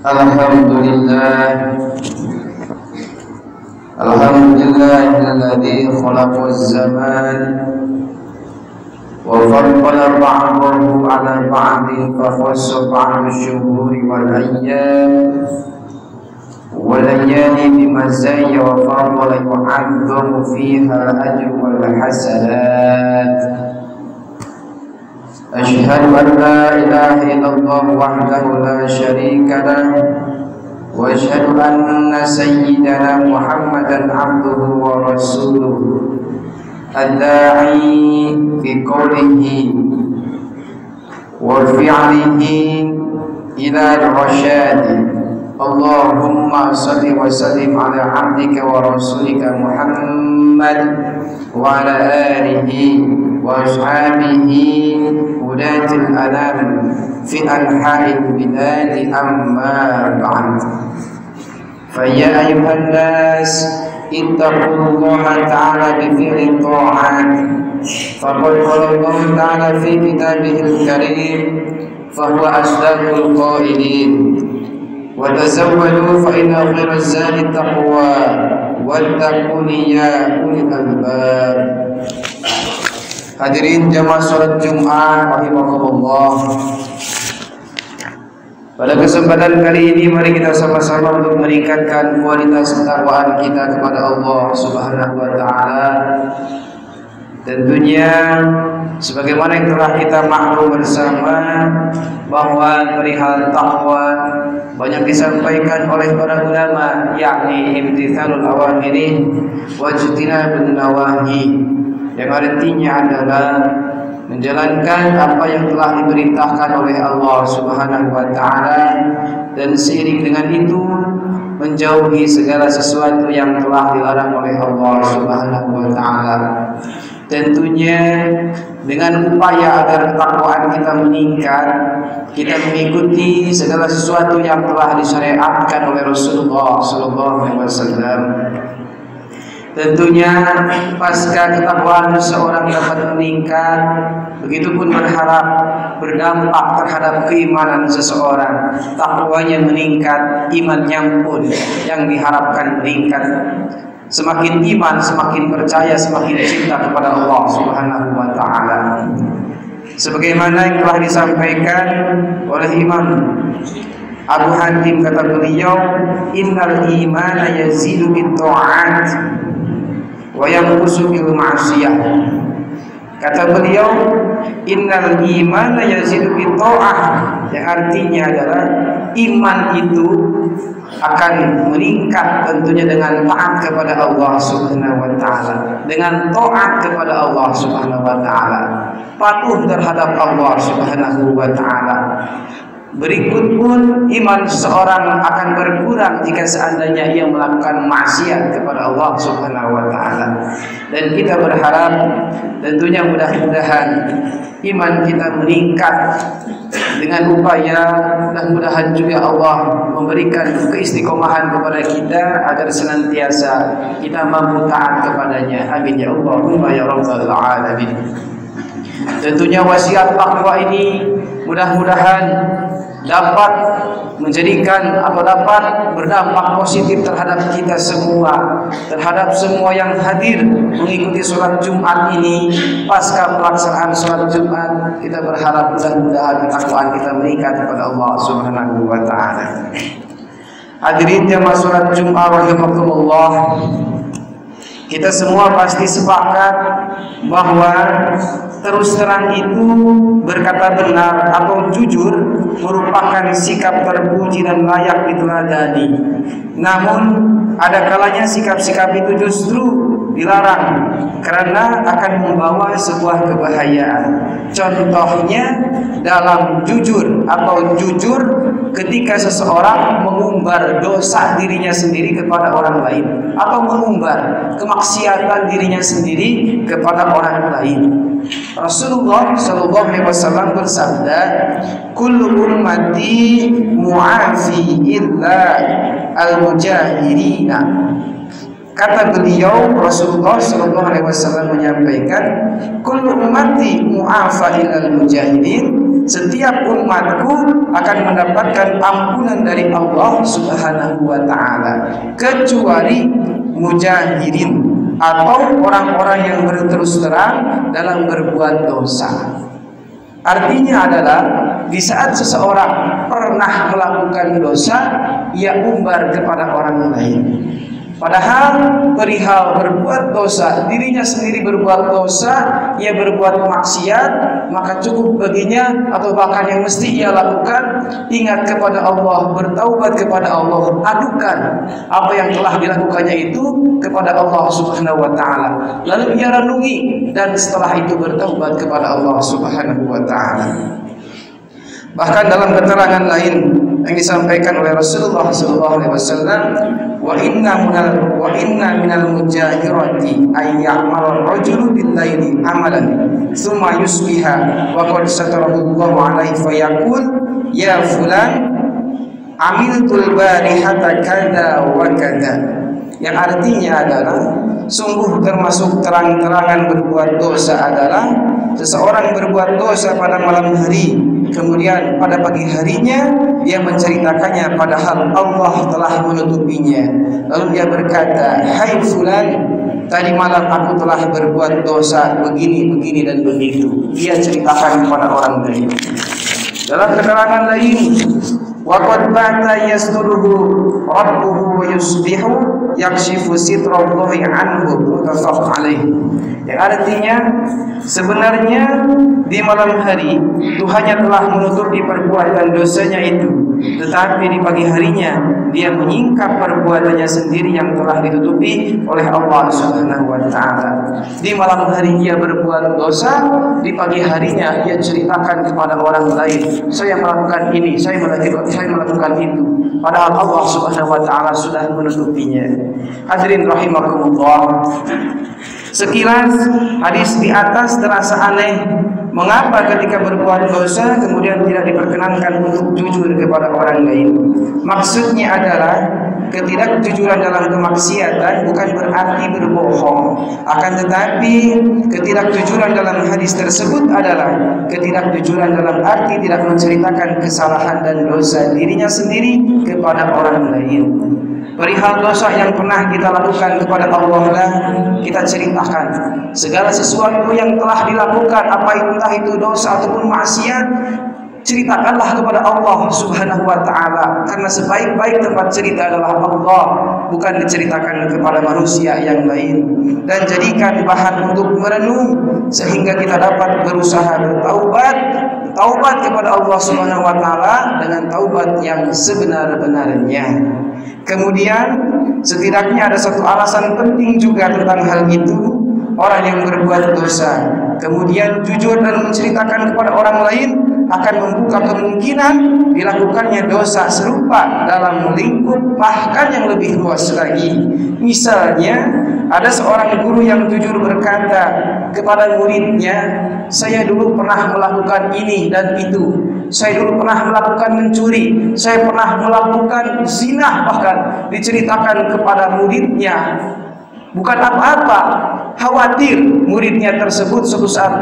Alhamdulillah alladzi khalaqaz zaman wa faddala ba'dahu 'ala ba'din fa khassa ba'da asy-syuhuri wal ayyam wal layali bimazaya wa faddala yu'adzamu fiha ajru wal hasanat. Asyhadu an la ilaha illallah wahdahu la syarika lah wa asyhadu anna sayyidana Muhammadan abduhu wa rasuluhu ad-da'i fi qawlihi wa fi'lihi ila ar-rasyad. Allahumma salli wa sallim ala abdika wa rasulika Muhammad wa ala alihi wa ashabihi hudatil anam fi anha'il biladi amma ba'd. Faya ayuhan nas ittaqullaha ta'ala bi fi'li ta'at. Faqad qala Allah ta'ala fi kitabihil karim fa huwa asdaqul qailin wa tazawwadu fa inna khairaz zadi taqwa wattaquni ya ulil albab. Hadirin jamaah salat Jumat rahimakumullah. Pada kesempatan kali ini mari kita sama-sama untuk meningkatkan kualitas ketakwaan kita kepada Allah Subhanahu wa taala. Tentunya sebagaimana yang telah kita maklum bersama bahwa perihal takwa banyak disampaikan oleh para ulama, yakni imtithalul awamiri wajtinabun nawahi, yang artinya adalah menjalankan apa yang telah diperintahkan oleh Allah Subhanahu wa taala dan seiring dengan itu menjauhi segala sesuatu yang telah dilarang oleh Allah Subhanahu wa taala. Tentunya dengan upaya agar ketakwaan kita meningkat, kita mengikuti segala sesuatu yang telah disyariatkan oleh Rasulullah sallallahu alaihi wasallam. Tentunya pasca ketakwaan seorang dapat meningkat, begitupun berharap berdampak terhadap keimanan seseorang. Takwanya meningkat, imannya pun yang diharapkan meningkat. Semakin iman, semakin percaya, semakin cinta kepada Allah Subhanahu wa taala. Sebagaimana yang telah disampaikan oleh Imam Abu Hatim, kata beliau, innal imana yazidu bit ta'at wa yanqusu bil ma'siyah. Kata beliau, innal imana yazidu bit ta'ah, yang artinya adalah iman itu akan meningkat tentunya dengan taat kepada Allah Subhanahu wa taala, dengan taat kepada Allah Subhanahu wa taala, patuh terhadap Allah Subhanahu wa taala. Berikut pun iman seseorang akan berkurang jika seandainya ia melakukan maksiat kepada Allah Subhanahu wa taala. Dan kita berharap tentunya mudah-mudahan iman kita meningkat dengan upaya, mudah-mudahan juga Allah memberikan keistiqomahan kepada kita agar senantiasa kita mampu taat kepadanya. Amin ya Allahumma ya rabbal alamin. Tentunya wasiat takwa ini mudah-mudahan dapat menjadikan atau dapat berdampak positif terhadap kita semua, terhadap semua yang hadir mengikuti sholat Jumat ini. Pasca pelaksanaan sholat Jumat, kita berharap mudah-mudahan ketakwaan kita meningkat kepada Allah Subhanahu wa taala. Hadirin jamaah sholat Jumat rahimakumullah, kita semua pasti sepakat bahwa terus terang itu berkata benar atau jujur merupakan sikap terpuji dan layak diteladani. Namun ada kalanya sikap-sikap itu justru dilarang karena akan membawa sebuah kebahayaan. Contohnya dalam jujur atau jujur ketika seseorang mengumbar dosa dirinya sendiri kepada orang lain atau mengumbar kemaksiatan dirinya sendiri kepada orang lain. Rasulullah sallallahu alaihi wasallam bersabda, "Kullu ummati mu'afi illa al-mujahirina." Kata beliau, Rasulullah sallallahu alaihi wasallam menyampaikan, "Kullu ummati mu'afa illa al-mujahidin." setiap umatku akan mendapatkan ampunan dari Allah Subhanahu wa taala, kecuali mujahidin atau orang-orang yang berterus terang dalam berbuat dosa. Artinya adalah di saat seseorang pernah melakukan dosa, ia umbar kepada orang lain. Padahal perihal berbuat dosa, dirinya sendiri berbuat dosa, ia berbuat maksiat, maka cukup baginya atau bahkan yang mesti ia lakukan, ingat kepada Allah, bertaubat kepada Allah, adukan apa yang telah dilakukannya itu kepada Allah Subhanahu wa taala. Lalu ia renungi dan setelah itu bertaubat kepada Allah Subhanahu wa taala. Bahkan dalam keterangan lain yang disampaikan oleh Rasulullah SAW, wa inna minal mujahirati ay ya'mal rajulu bil laili amalan thumma yusbiha wa qad satarahu Allahu alaihi fa yaqul ya fulan amiltul barihata kada wa kada, yang artinya adalah sungguh termasuk terang-terangan berbuat dosa adalah seseorang berbuat dosa pada malam hari, kemudian pada pagi harinya dia menceritakannya padahal Allah telah menutupinya. Lalu dia berkata, hai fulan, tadi malam aku telah berbuat dosa begini, begini dan begitu. Dia ceritakan kepada orang lain. Dalam keterangan lain, wa qad bata yasturuhu rabbuhu wa yusbihu yakshifu sitrallahi anhu, muttafaq alaih. Yang artinya sebenarnya di malam hari Tuhannya telah menutupi perbuatan dosanya itu, tetapi di pagi harinya dia menyingkap perbuatannya sendiri yang telah ditutupi oleh Allah Subhanahu wa taala. Di malam hari dia berbuat dosa, di pagi harinya dia ceritakan kepada orang lain, saya melakukan ini, saya melakukan itu, padahal Allah Subhanahu wa taala sudah menutupinya. Hadirin rahimakumullah, sekilas hadis di atas terasa aneh. Mengapa ketika berbuat dosa kemudian tidak diperkenankan untuk jujur kepada orang lain? Maksudnya adalah ketidakjujuran dalam kemaksiatan bukan berarti berbohong. Akan tetapi ketidakjujuran dalam hadis tersebut adalah ketidakjujuran dalam arti tidak menceritakan kesalahan dan dosa dirinya sendiri kepada orang lain. Perihal dosa yang pernah kita lakukan kepada Allah lah kita ceritakan. Segala sesuatu yang telah dilakukan, apa entah itu dosa ataupun maksiat, ceritakanlah kepada Allah Subhanahu wa taala, karena sebaik-baik tempat cerita adalah Allah, bukan diceritakan kepada manusia yang lain. Dan jadikan bahan untuk merenung sehingga kita dapat berusaha bertaubat kepada Allah Subhanahu wa taala dengan taubat yang sebenar-benarnya. Kemudian setidaknya ada satu alasan penting juga tentang hal itu. Orang yang berbuat dosa kemudian jujur dan menceritakan kepada orang lain akan membuka kemungkinan dilakukannya dosa serupa dalam lingkup bahkan yang lebih luas lagi. Misalnya ada seorang guru yang jujur berkata kepada muridnya, saya dulu pernah melakukan ini dan itu, saya dulu pernah melakukan mencuri, saya pernah melakukan zina, bahkan diceritakan kepada muridnya. Bukan apa-apa, khawatir muridnya tersebut suatu saat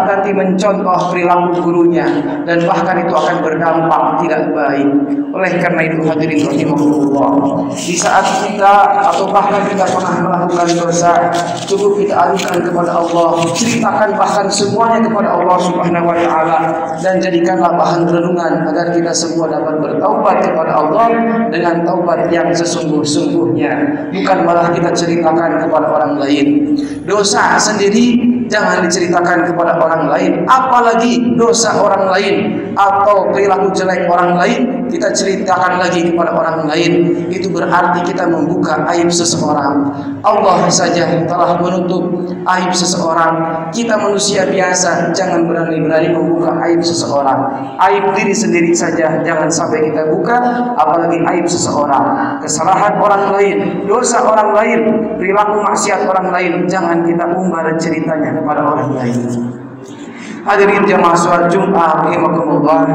nanti mencontoh perilaku gurunya, dan bahkan itu akan berdampak tidak baik. Oleh karena itu hadirin rahimahullah, di saat kita atau bahkan kita pernah melakukan dosa, cukup kita adukan kepada Allah, ceritakan bahkan semuanya kepada Allah Subhanahu wa taala, dan jadikanlah bahan renungan agar kita semua dapat bertaubat kepada Allah dengan taubat yang sesungguh-sungguhnya, bukan malah kita ceritakan kepada orang lain. Dosa sendiri jangan diceritakan kepada orang lain, apalagi dosa orang lain atau perilaku jelek orang lain kita ceritakan lagi kepada orang lain. Itu berarti kita membuka aib seseorang. Allah saja telah menutup aib seseorang. Kita manusia biasa jangan berani-berani membuka aib seseorang. Aib diri sendiri saja jangan sampai kita buka, apalagi aib seseorang. Kesalahan orang lain, dosa orang lain, perilaku maksiat orang lain, jangan kita umbar ceritanya kepada orang lain. Hadirin jamaah salat Jumat rahimakumullah,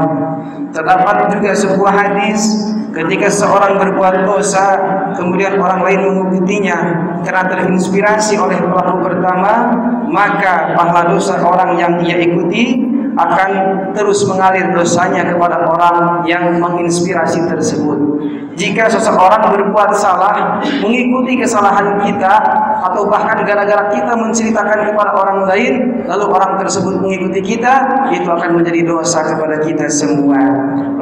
terdapat juga sebuah hadis ketika seorang berbuat dosa kemudian orang lain mengikutinya karena terinspirasi oleh pelaku pertama, maka pahala dosa orang yang ia ikuti akan terus mengalir dosanya kepada orang yang menginspirasi tersebut. Jika seseorang berbuat salah, mengikuti kesalahan kita, atau bahkan gara-gara kita menceritakan kepada orang lain, lalu orang tersebut mengikuti kita, itu akan menjadi dosa kepada kita semua.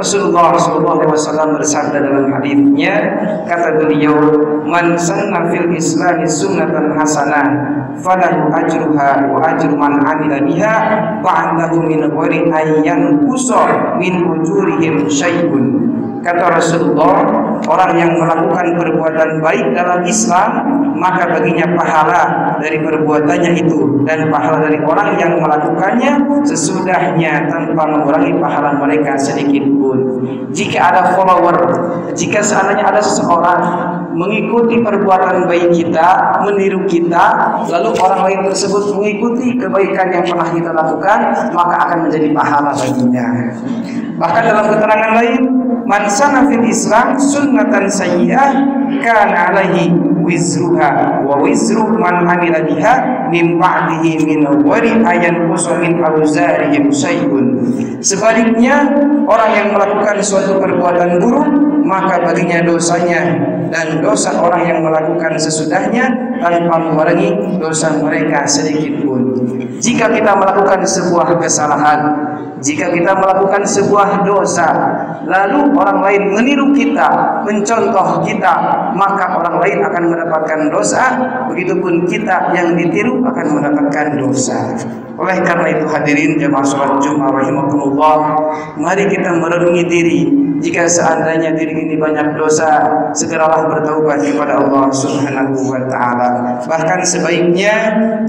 Rasulullah SAW bersabda dalam hadisnya, kata beliau, "Man sanna fil Islami sunnatan hasanah, falahu ajruha wa ajru man 'amila biha ba'dahu min ghairi ayyan qusa min ujurihim syai'un." Kata Rasulullah, orang yang melakukan perbuatan baik dalam Islam, maka baginya pahala dari perbuatannya itu dan pahala dari orang yang melakukannya sesudahnya tanpa mengurangi pahala mereka sedikit pun. Jika ada follower, jika seandainya ada seseorang mengikuti perbuatan baik kita, meniru kita, lalu orang lain tersebut mengikuti kebaikan yang pernah kita lakukan, maka akan menjadi pahala baginya. Bahkan dalam keterangan lain, man sana fil Islam sunnatan sayyi'ah kana alaihi wizruha wa wizru man amila biha min ba'dihi min ghairi ayan qusamin awzarihim syai'un. Sebaliknya, orang yang melakukan suatu perbuatan buruk, maka baginya dosanya dan dosa orang yang melakukan sesudahnya tanpa mengurangi dosa mereka sedikit pun. Jika kita melakukan sebuah kesalahan, jika kita melakukan sebuah dosa, lalu orang lain meniru kita, mencontoh kita, maka orang lain akan mendapatkan dosa. Begitupun kita yang ditiru akan mendapatkan dosa. Oleh karena itu hadirin jemaah salat Jumat rahimakumullah, mari kita merenungi diri. Jika seandainya diri ini banyak dosa, segeralah bertaubat kepada Allah Subhanahu wa taala. Bahkan sebaiknya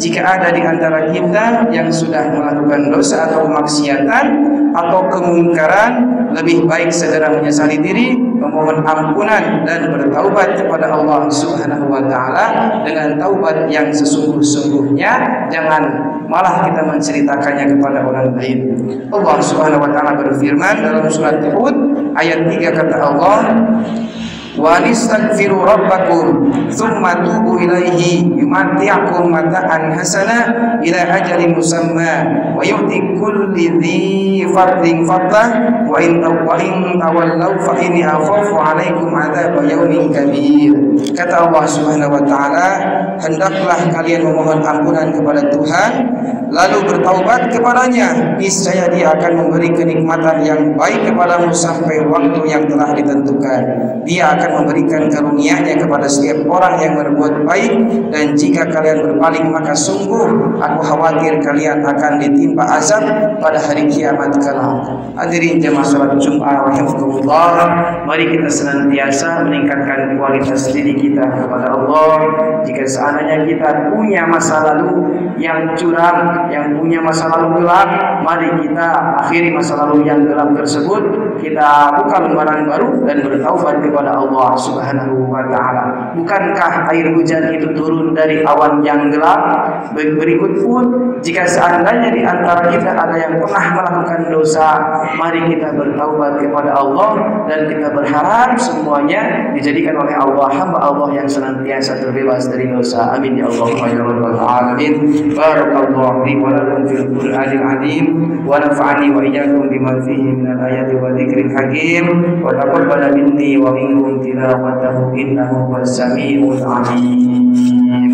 jika ada di antara kita yang sudah melakukan dosa atau kemaksiatan atau kemungkaran, lebih baik segera menyesali diri, memohon ampunan dan bertaubat kepada Allah Subhanahu wa taala dengan taubat yang sesungguh-sungguhnya. Jangan malah kita menceritakannya kepada orang lain. Allah Subhanahu wa taala berfirman dalam surat Hud ayat 3, kata Allah, wa nistaghfiru rabbakum thumma tubu ilaihi yumati'akum mata'an hasana ila ajalin musamma wa yu'ti kulli dhi fardin fadlah wa in tawallaw fa inni akhafu 'alaikum 'adzaba yaumin kabir. Kata Allah Subhanahu wa taala, hendaklah kalian memohon ampunan kepada Tuhan lalu bertaubat kepadanya, niscaya Dia akan memberi kenikmatan yang baik kepadamu sampai waktu yang telah ditentukan. Dia akan memberikan karunia-Nya kepada setiap orang yang berbuat baik, dan jika kalian berpaling maka sungguh aku khawatir kalian akan ditimpa azab pada hari kiamat kelak. Hadirin jemaah salat Jumat rahimakumullah, mari kita senantiasa meningkatkan kualitas diri kita kepada Allah. Jika seandainya kita punya masa lalu yang curam, yang punya masa lalu gelap, mari kita akhiri masa lalu yang gelap tersebut, kita buka lembaran baru dan bertaubat kepada Allah Subhanahu wa taala. Bukankah air hujan itu turun dari awan yang gelap? Berikut pun, jika seandainya di antara kita ada yang pernah melakukan dosa, mari kita bertaubat kepada Allah dan kita berharap semuanya dijadikan oleh Allah hamba Allah yang senantiasa terbebas dari dosa. Amin ya Allah ya rabbal alamin. Barakallahu li wa lakum fil Qur'anil azim wa nafa'ani wa iyyakum bima fihi minal ayati wa dzikril hakim wa taqabbal minni wa minkum tilawatahu innahu was-sami'ul alim.